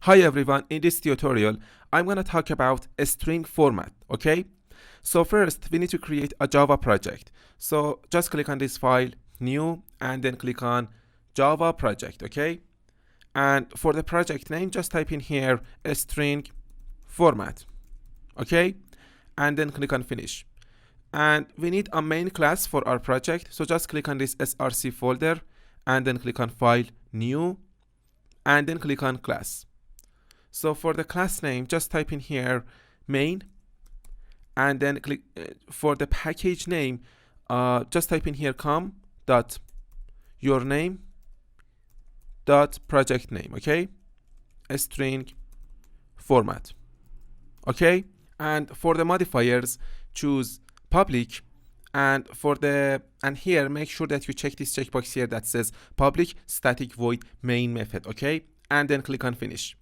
Hi everyone, in this tutorial, I'm going to talk about a string format, okay? So first, we need to create a Java project. So just click on this file, new, and then click on Java project, okay? And for the project name, just type in here a string format, okay? And then click on finish. And we need a main class for our project. So just click on this src folder and then click on file, new, and then click on class. So for the class name, just type in here main, and then click for the package name, just type in here com.yourname.project name, okay? A string format, okay? And for the modifiers, choose public, and here make sure that you check this checkbox here that says public static void main method, okay? And then click on finish.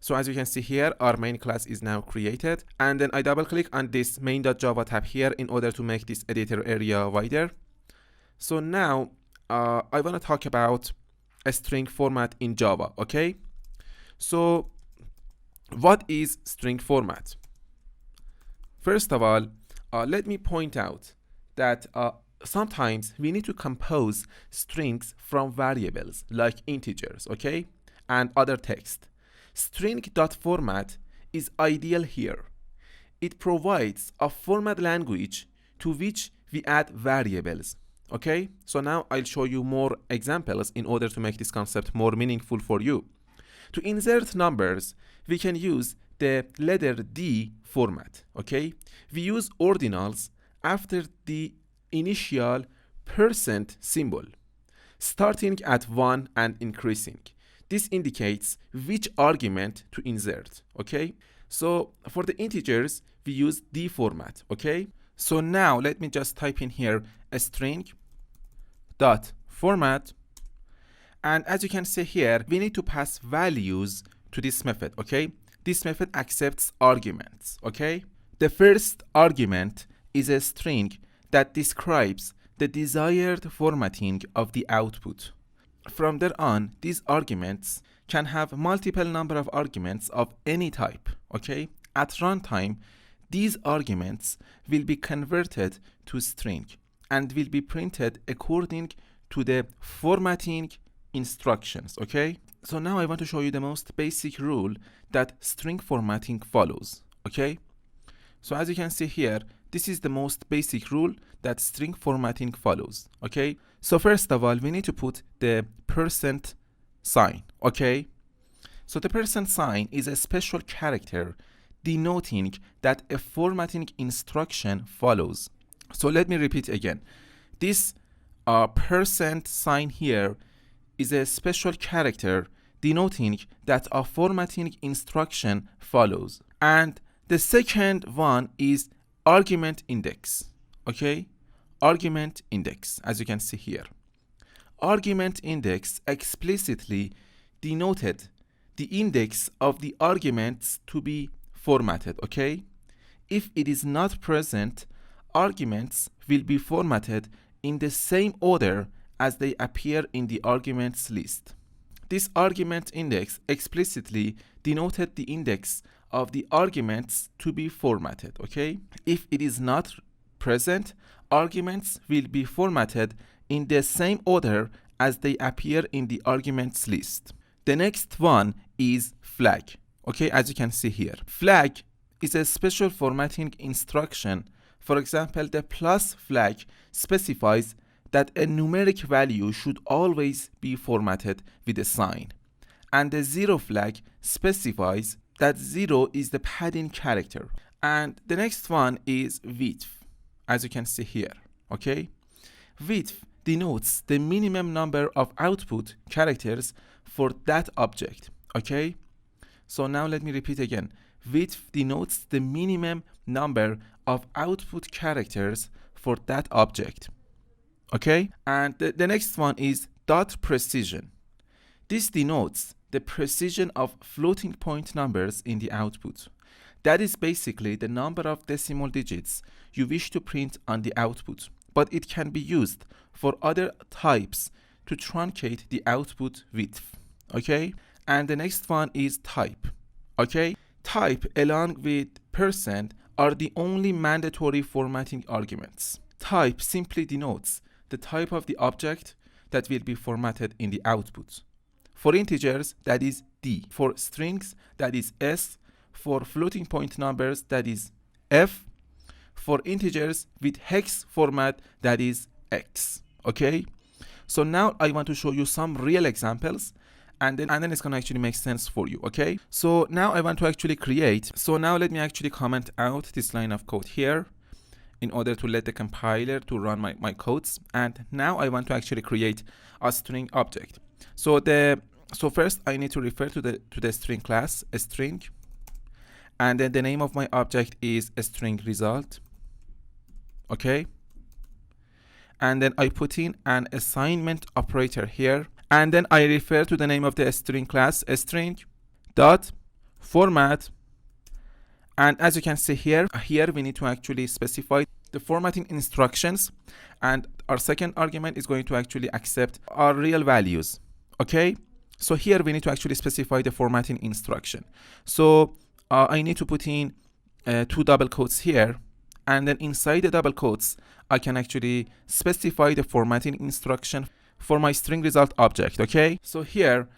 So as you can see here, our main class is now created, and then I double click on this main.java tab here in order to make this editor area wider. So now I want to talk about a string format in Java, okay? So what is string format? First of all, let me point out that sometimes we need to compose strings from variables like integers, okay, and other text. String.format is ideal here. It provides a format language to which we add variables, okay? So now I'll show you more examples in order to make this concept more meaningful for you. To insert numbers, we can use the letter D format, okay? We use ordinals after the initial % symbol, starting at 1 and increasing. This indicates which argument to insert, okay? So for the integers, we use D format, okay? So now let me just type in here a string dot format, and as you can see here, we need to pass values to this method, okay? This method accepts arguments, okay? The first argument is a string that describes the desired formatting of the output. From there on, these arguments can have multiple number of arguments of any type, okay? At runtime, these arguments will be converted to string and will be printed according to the formatting instructions, okay? So now I want to show you the most basic rule that string formatting follows, okay? So as you can see here, this is the most basic rule that string formatting follows, okay? So first of all, we need to put the %sign, okay? So the %sign is a special character denoting that a formatting instruction follows. So let me repeat again. This %sign here is a special character denoting that a formatting instruction follows. And the second one is argument index, okay? Argument index, as you can see here. Argument index explicitly denoted the index of the arguments to be formatted, okay? If it is not present, arguments will be formatted in the same order as they appear in the arguments list. This argument index explicitly denoted the index of the arguments to be formatted, okay? If it is not present, arguments will be formatted in the same order as they appear in the arguments list. The next one is flag, okay, as you can see here. Flag is a special formatting instruction. For example, the plus flag specifies that a numeric value should always be formatted with a sign. And the 0 flag specifies that 0 is the padding character. And the next one is width, as you can see here, okay? Width denotes the minimum number of output characters for that object, okay? So now let me repeat again. Width denotes the minimum number of output characters for that object, okay? And the next one is dot precision. This denotes the precision of floating point numbers in the output. That is basically the number of decimal digits you wish to print on the output, but it can be used for other types to truncate the output width, okay? And the next one is type. Okay, type along with percent are the only mandatory formatting arguments. Type simply denotes the type of the object that will be formatted in the output. For integers, that is D. For strings, that is S. For floating point numbers, that is F. For integers with hex format, that is X. Okay, so now I want to show you some real examples, and then it's gonna actually make sense for you. Okay, so now I want to actually create. So now let me actually comment out this line of code here in order to let the compiler to run my codes. And now I want to actually create a string object. So first I need to refer to the string class, a string, and then the name of my object is a string result. Okay, and then I put in an assignment operator here, and then I refer to the name of the string class, a string dot format. And as you can see here we need to actually specify the formatting instructions, and our second argument is going to actually accept our real values. Okay, so here we need to actually specify the formatting instruction. So I need to put in 2 double quotes here, and then inside the double quotes I can actually specify the formatting instruction for my string result object. Okay, so here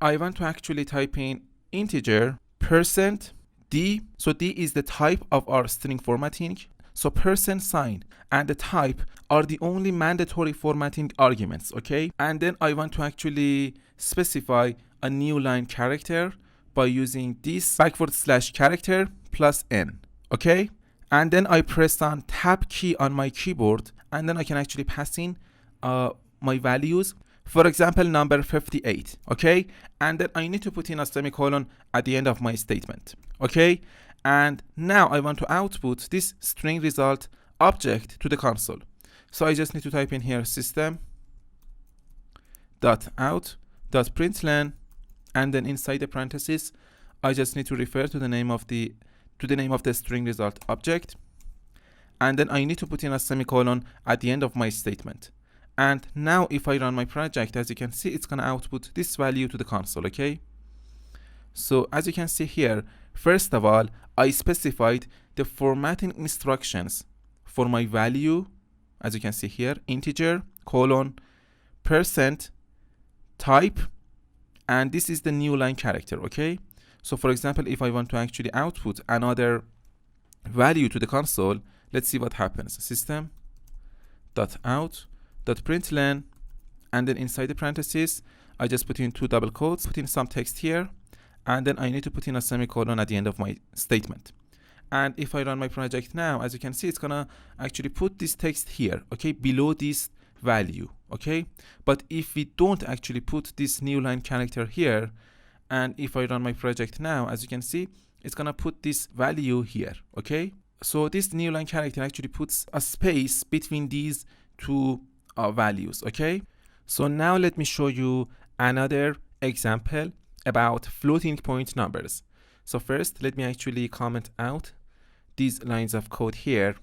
I want to actually type in integer percent D. So D is the type of our string formatting. So percent sign and the type are the only mandatory formatting arguments. Okay, and then I want to actually specify a new line character by using this / character plus n. Okay, and then I press on tab key on my keyboard, and then I can actually pass in my values. For example, number 58. Okay, and then I need to put in a semicolon at the end of my statement. Okay, and now I want to output this string result object to the console. So I just need to type in here system.out.println, and then inside the parentheses I just need to refer to the name of the string result object, and then I need to put in a semicolon at the end of my statement. And now if I run my project, as you can see, it's gonna output this value to the console. Okay, so as you can see here, first of all I specified the formatting instructions for my value, as you can see here, integer colon percent type, and this is the new line character. Okay, so for example, if I want to actually output another value to the console, let's see what happens. System.out.println, and then inside the parentheses I just put in 2 double quotes, put in some text here, and then I need to put in a semicolon at the end of my statement. And if I run my project now, as you can see, it's gonna actually put this text here, okay, below this value. Okay, but if we don't actually put this new line character here, and if I run my project now, as you can see, it's gonna put this value here. Okay, so this new line character actually puts a space between these two values. Okay, so now let me show you another example about floating point numbers. So first let me actually comment out these lines of code here,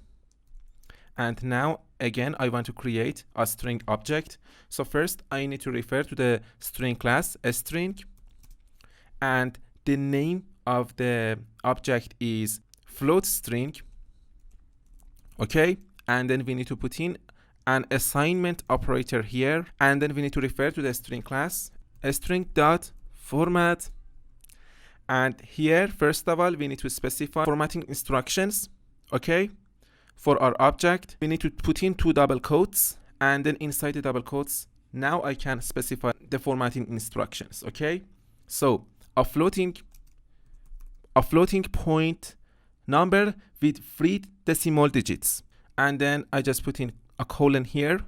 and now again I want to create a string object. So first I need to refer to the string class, a string, and the name of the object is float string. Okay, and then we need to put in an assignment operator here, and then we need to refer to the string class, a string dot format, and here first of all we need to specify formatting instructions. Okay, for our object we need to put in 2 double quotes, and then inside the double quotes now I can specify the formatting instructions. Okay, so a floating point number with 3 decimal digits, and then I just put in a colon here,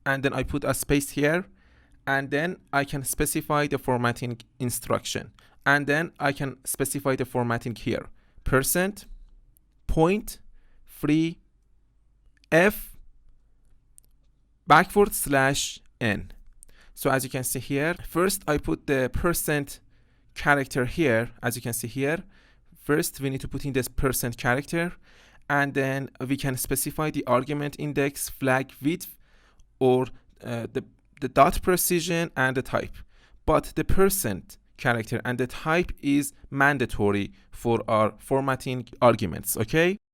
and then I put a space here, and then I can specify the formatting instruction, and then I can specify the formatting here, percent point free f /n. So as you can see here, first I put the percent character here. As you can see here, first we need to put in this percent character, and then we can specify the argument index, flag width, or the dot precision and the type. but the percent character and the type is mandatory for our formatting arguments, okay?